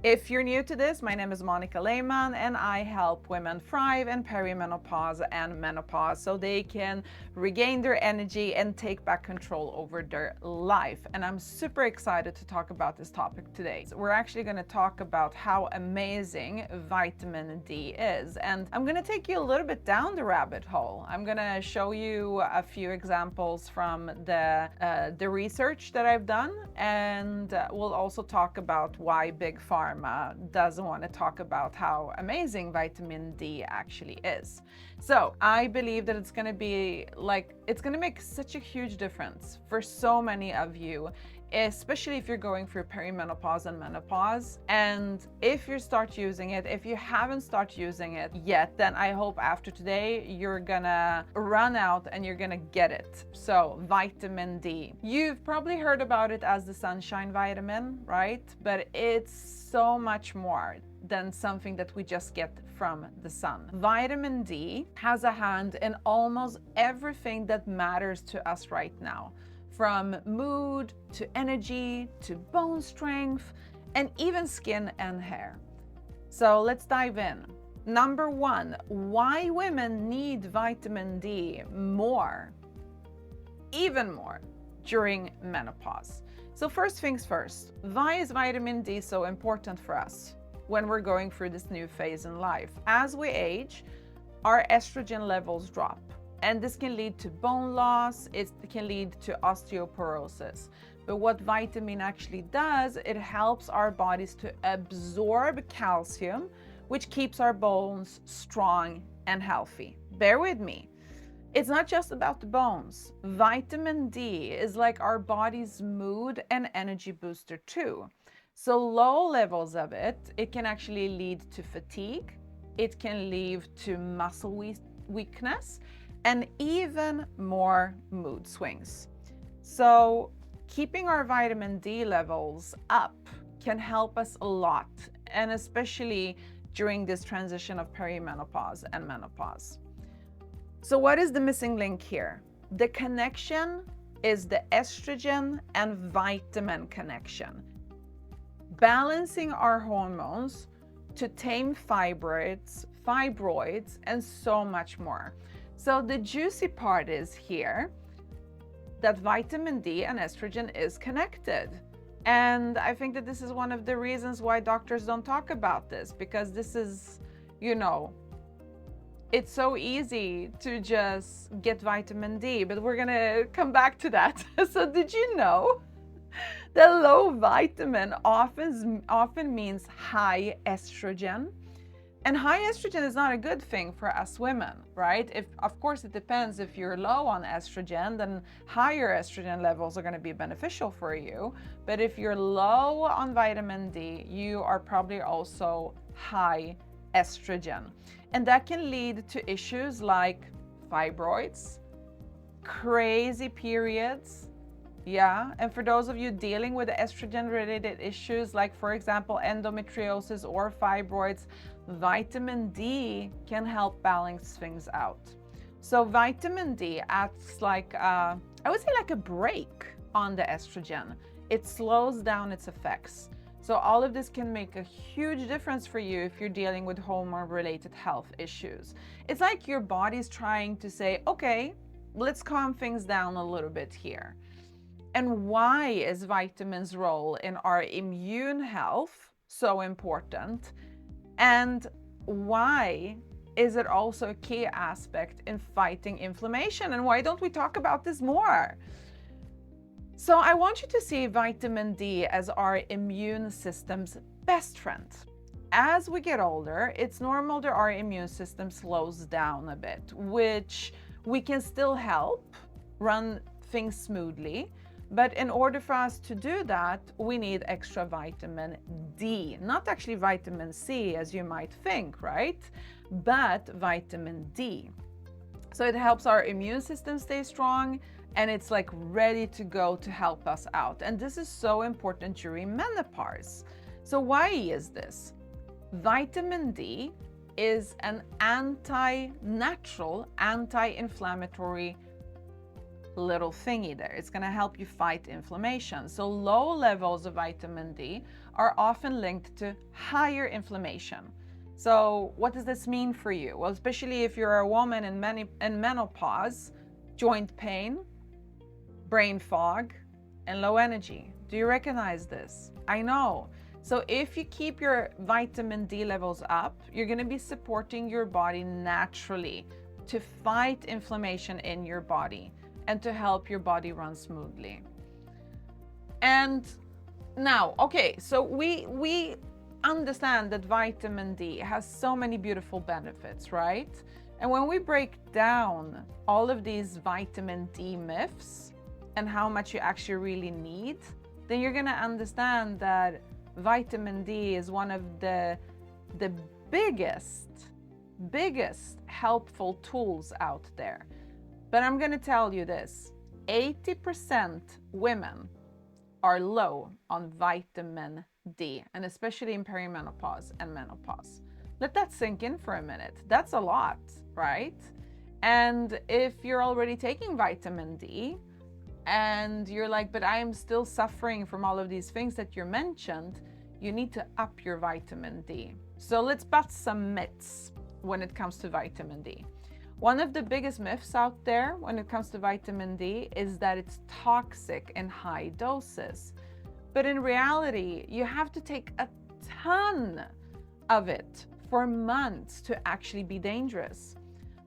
If you're new to this, my name is Monika Lejman and I help women thrive in perimenopause and menopause so they can regain their energy and take back control over their life. And I'm super excited to talk about this topic today. So we're actually going to talk about how amazing vitamin D is. And I'm going to take you a little bit down the rabbit hole. I'm going to show you a few examples from the research that I've done, and we'll also talk about why Big Pharma doesn't want to talk about how amazing vitamin D actually is. So I believe that it's going to make such a huge difference for so many of you, especially if you're going through perimenopause and menopause. And if you start using it, if you haven't started using it yet, then I hope after today you're gonna run out and you're gonna get it. So vitamin D, you've probably heard about it as the sunshine vitamin, right? But it's so much more than something that we just get from the sun. Vitamin D has a hand in almost everything that matters to us right now, from mood to energy to bone strength and even skin and hair. So let's dive in. Number one, why women need vitamin D more, even more, during menopause. So first things first, why is vitamin D so important for us when we're going through this new phase in life? As we age, our estrogen levels drop. And this can lead to bone loss, it can lead to osteoporosis. But what vitamin actually does, it helps our bodies to absorb calcium, which keeps our bones strong and healthy. Bear with me. It's not just about the bones. Vitamin D is like our body's mood and energy booster too. So low levels of it, it can actually lead to fatigue, it can lead to muscle weakness, and even more mood swings. So keeping our vitamin D levels up can help us a lot, and especially during this transition of perimenopause and menopause. So what is the missing link here? The connection is the estrogen and vitamin connection. Balancing our hormones to tame fibroids, and so much more. So the juicy part is here that vitamin D and estrogen is connected. And I think that this is one of the reasons why doctors don't talk about this, because this is, it's so easy to just get vitamin D, but we're gonna come back to that. So did you know that low vitamin often means high estrogen? And high estrogen is not a good thing for us women, right? Of course, it depends. If you're low on estrogen, then higher estrogen levels are going to be beneficial for you. But if you're low on vitamin D, you are probably also high estrogen. And that can lead to issues like fibroids, crazy periods. Yeah, and for those of you dealing with estrogen-related issues, like for example, endometriosis or fibroids, vitamin D can help balance things out. So vitamin D acts like, I would say like a brake on the estrogen. It slows down its effects. So all of this can make a huge difference for you if you're dealing with hormone-related health issues. It's like your body's trying to say, okay, let's calm things down a little bit here. And why is vitamins' role in our immune health so important? And why is it also a key aspect in fighting inflammation? And why don't we talk about this more? So I want you to see vitamin D as our immune system's best friend. As we get older, it's normal that our immune system slows down a bit, which we can still help run things smoothly. But in order for us to do that, we need extra vitamin D, not actually vitamin C as you might think, right? But vitamin D. So it helps our immune system stay strong, and it's like ready to go to help us out. And this is so important during menopause. So why is this? Vitamin D is an natural anti-inflammatory little thingy there. It's going to help you fight inflammation. So low levels of vitamin D are often linked to higher inflammation. So what does this mean for you? Well, especially if you're a woman in menopause, joint pain, brain fog, and low energy. Do you recognize this? I know. So if you keep your vitamin D levels up, you're going to be supporting your body naturally to fight inflammation in your body and to help your body run smoothly. And now, okay, so we understand that vitamin D has so many beautiful benefits, right? And when we break down all of these vitamin D myths and how much you actually really need, then you're gonna understand that vitamin D is one of the biggest helpful tools out there. But I'm gonna tell you this, 80% women are low on vitamin D, and especially in perimenopause and menopause. Let that sink in for a minute. That's a lot, right? And if you're already taking vitamin D and you're like, but I am still suffering from all of these things that you mentioned, you need to up your vitamin D. So let's bust some myths when it comes to vitamin D. One of the biggest myths out there when it comes to vitamin D is that it's toxic in high doses. But in reality, you have to take a ton of it for months to actually be dangerous.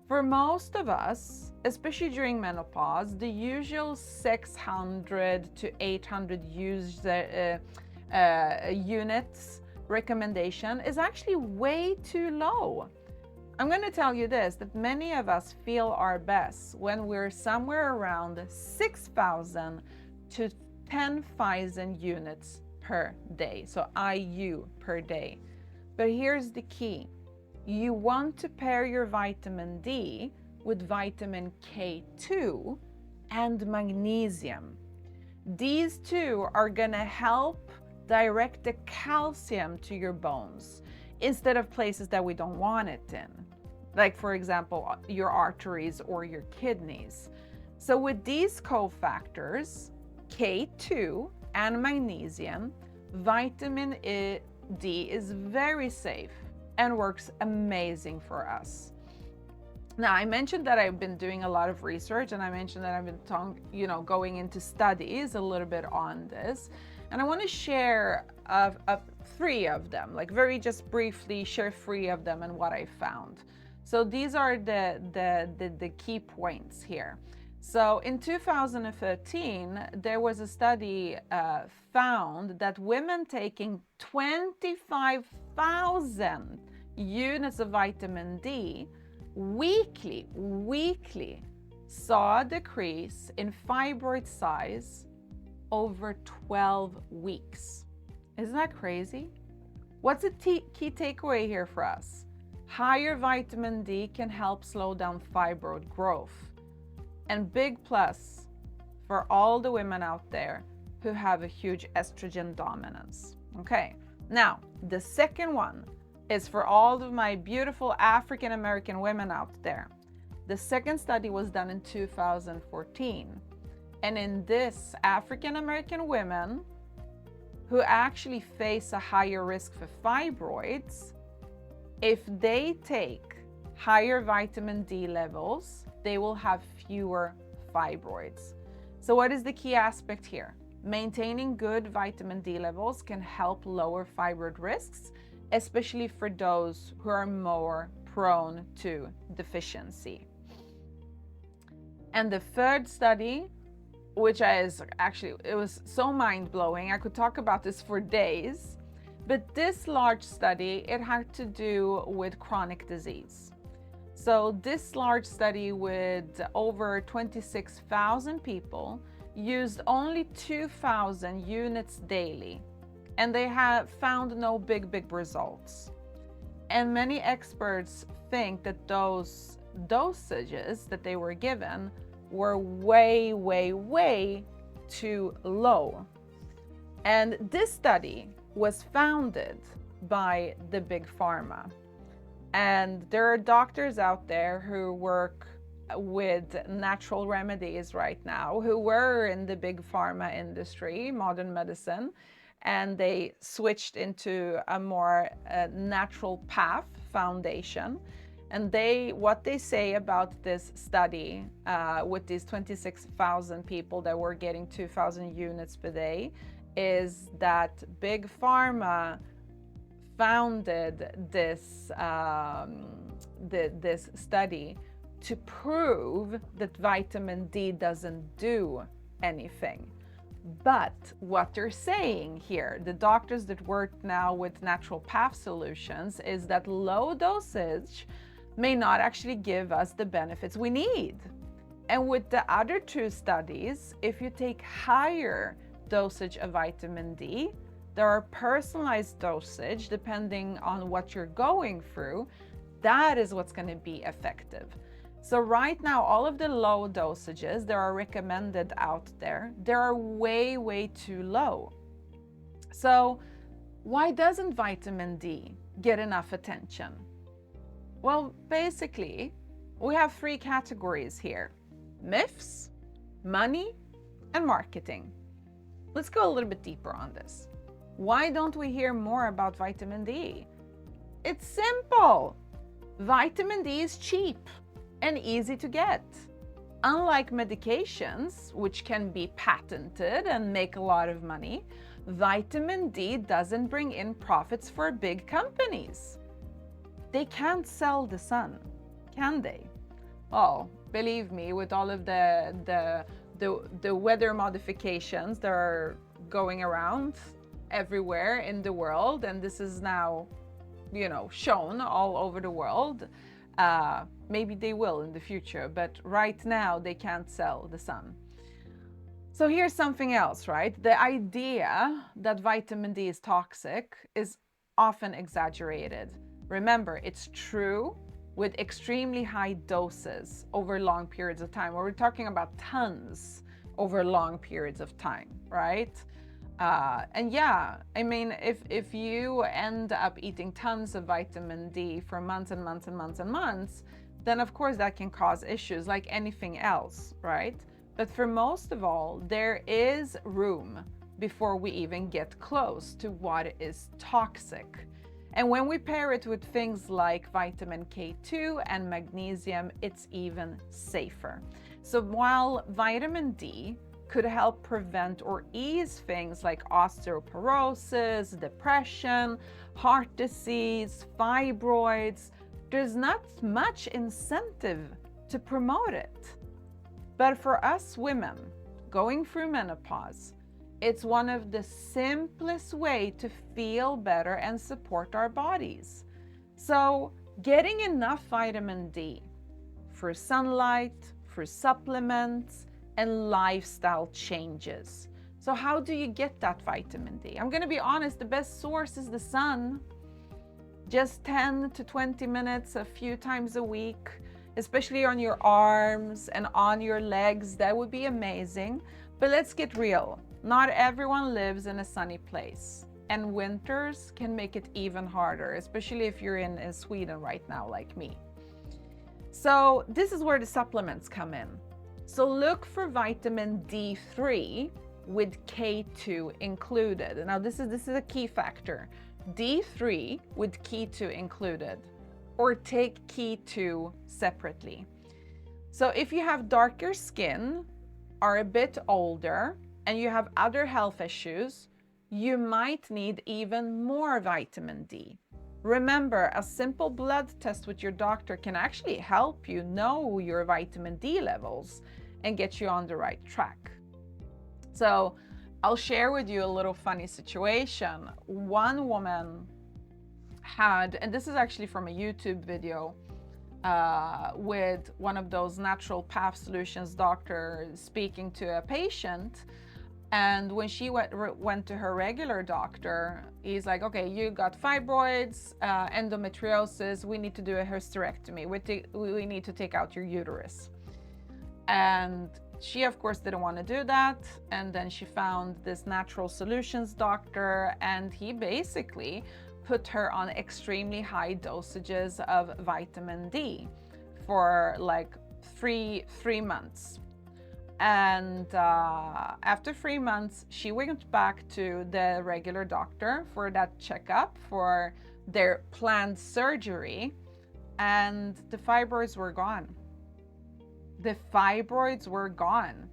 For most of us, especially during menopause, the usual 600 to 800 units recommendation is actually way too low. I'm going to tell you this, that many of us feel our best when we're somewhere around 6,000 to 10,000 units per day, so IU per day. But here's the key. You want to pair your vitamin D with vitamin K2 and magnesium. These two are gonna help direct the calcium to your bones instead of places that we don't want it in, like for example, your arteries or your kidneys. So with these cofactors, K2 and magnesium, vitamin D is very safe and works amazing for us. Now, I mentioned that I've been doing a lot of research, and I mentioned that I've been going into studies a little bit on this, and I want to share three of them, like very just briefly share three of them and what I found. So these are the key points here. So in 2013, there was a study found that women taking 25,000 units of vitamin D weekly saw a decrease in fibroid size over 12 weeks. Isn't that crazy? What's the key takeaway here for us? Higher vitamin D can help slow down fibroid growth. And big plus for all the women out there who have a huge estrogen dominance. Okay, now the second one is for all of my beautiful African American women out there. The second study was done in 2014. And in this, African American women who actually face a higher risk for fibroids, if they take higher vitamin D levels, they will have fewer fibroids. So what is the key aspect here? Maintaining good vitamin D levels can help lower fibroid risks, especially for those who are more prone to deficiency. And the third study, which is actually, it was so mind-blowing, I could talk about this for days, but this large study, it had to do with chronic disease. So this large study with over 26,000 people used only 2,000 units daily, and they have found no big results. And many experts think that those dosages that they were given were way too low. And this study was founded by the big pharma. And there are doctors out there who work with natural remedies right now, who were in the big pharma industry, modern medicine, and they switched into a more natural path foundation. And what they say about this study with these 26,000 people that were getting 2,000 units per day is that big pharma founded this this study to prove that vitamin D doesn't do anything. But what they're saying here, the doctors that work now with natural path solutions, is that low dosage may not actually give us the benefits we need. And with the other two studies, if you take higher dosage of vitamin D, there are personalized dosage depending on what you're going through. That is what's going to be effective. So right now, all of the low dosages that are recommended out there, they are way, way too low. So why doesn't vitamin D get enough attention? Well, basically, we have three categories here: myths, money, and marketing. Let's go a little bit deeper on this. Why don't we hear more about vitamin D? It's simple. Vitamin D is cheap and easy to get. Unlike medications, which can be patented and make a lot of money, vitamin D doesn't bring in profits for big companies. They can't sell the sun, can they? Well, believe me, with all of the weather modifications that are going around everywhere in the world, and this is now, shown all over the world. Maybe they will in the future, but right now they can't sell the sun. So here's something else, right? The idea that vitamin D is toxic is often exaggerated. Remember, it's true with extremely high doses over long periods of time. We're talking about tons over long periods of time, right? And yeah, I mean, if you end up eating tons of vitamin D for months and months and months and months, then of course that can cause issues like anything else, right? But for most of all, there is room before we even get close to what is toxic. And when we pair it with things like vitamin K2 and magnesium, it's even safer. So while vitamin D could help prevent or ease things like osteoporosis, depression, heart disease, fibroids, there's not much incentive to promote it. But for us women going through menopause, it's one of the simplest ways to feel better and support our bodies. So getting enough vitamin D through sunlight, through supplements, and lifestyle changes. So how do you get that vitamin D? I'm going to be honest, the best source is the sun. Just 10 to 20 minutes a few times a week, especially on your arms and on your legs. That would be amazing. But let's get real. Not everyone lives in a sunny place, and winters can make it even harder, especially if you're in Sweden right now like me. So this is where the supplements come in. So look for vitamin D3 with K2 included. Now this is a key factor. D3 with K2 included, or take K2 separately. So if you have darker skin, are a bit older, and you have other health issues, you might need even more vitamin D. Remember, a simple blood test with your doctor can actually help you know your vitamin D levels and get you on the right track. So I'll share with you a little funny situation. One woman had, and this is actually from a YouTube video, with one of those natural path solutions doctors speaking to a patient. And when she went to her regular doctor, he's like, okay, you got fibroids, endometriosis, we need to do a hysterectomy. We need to take out your uterus. And she, of course, didn't want to do that. And then she found this natural solutions doctor, and he basically put her on extremely high dosages of vitamin D for like three months. And after 3 months, she went back to the regular doctor for that checkup for their planned surgery, and the fibroids were gone. The fibroids were gone.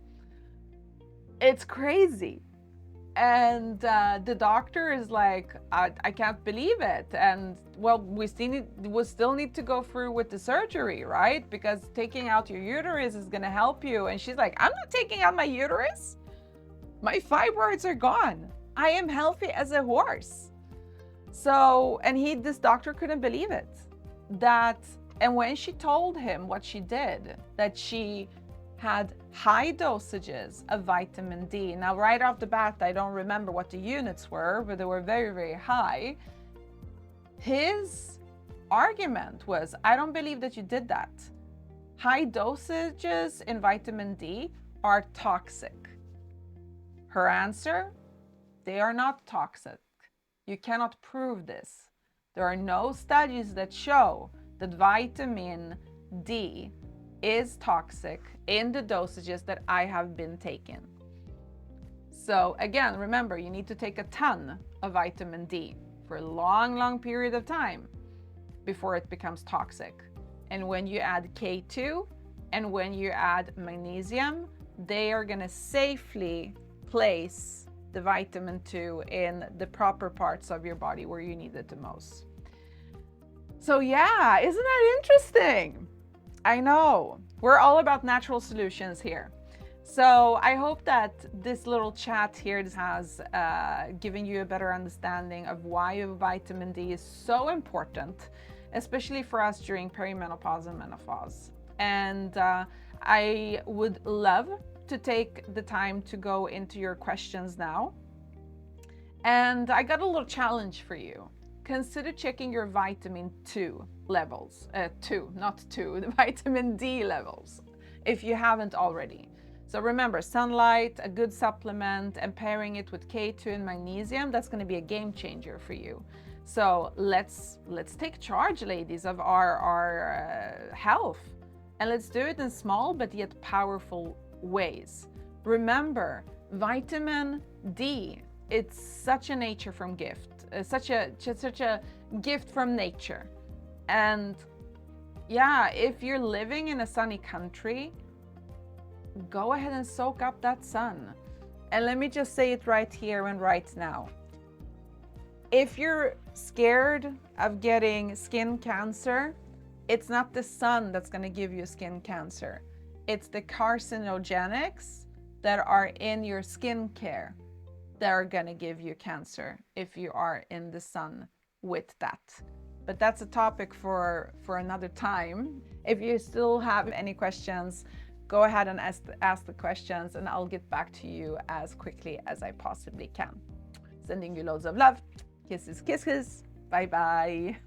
It's crazy. And the doctor is like, I can't believe it. And well, we still need to go through with the surgery, right? Because taking out your uterus is going to help you. And she's like, I'm not taking out my uterus. My fibroids are gone. I am healthy as a horse. So, and this doctor couldn't believe it. And when she told him what she did, that she had high dosages of vitamin D. Now, right off the bat, I don't remember what the units were, but they were very, very high. His argument was, I don't believe that you did that. High dosages in vitamin D are toxic. Her answer, they are not toxic. You cannot prove this. There are no studies that show that vitamin D is toxic in the dosages that I have been taking. So again, remember, you need to take a ton of vitamin D for a long, long period of time before it becomes toxic. And when you add K2 and when you add magnesium, they are going to safely place the vitamin 2 in the proper parts of your body where you need it the most. So yeah, isn't that interesting? I know. We're all about natural solutions here. So I hope that this little chat here has given you a better understanding of why vitamin D is so important, especially for us during perimenopause and menopause. And I would love to take the time to go into your questions now. And I got a little challenge for you. Consider checking your vitamin 2 levels, the vitamin D levels, if you haven't already. So remember, sunlight, a good supplement, and pairing it with K2 and magnesium, that's going to be a game changer for you. So let's take charge, ladies, of our health, and let's do it in small but yet powerful ways. Remember, vitamin D, it's such a nature from gift. Such a gift from nature. And yeah, if you're living in a sunny country, go ahead and soak up that sun. And let me just say it right here and right now. If you're scared of getting skin cancer, it's not the sun that's going to give you skin cancer. It's the carcinogenics that are in your skincare that are going to give you cancer if you are in the sun with that. But that's a topic for another time. If you still have any questions, go ahead and ask the questions, and I'll get back to you as quickly as I possibly can. Sending you loads of love. Kisses, kisses. Bye bye.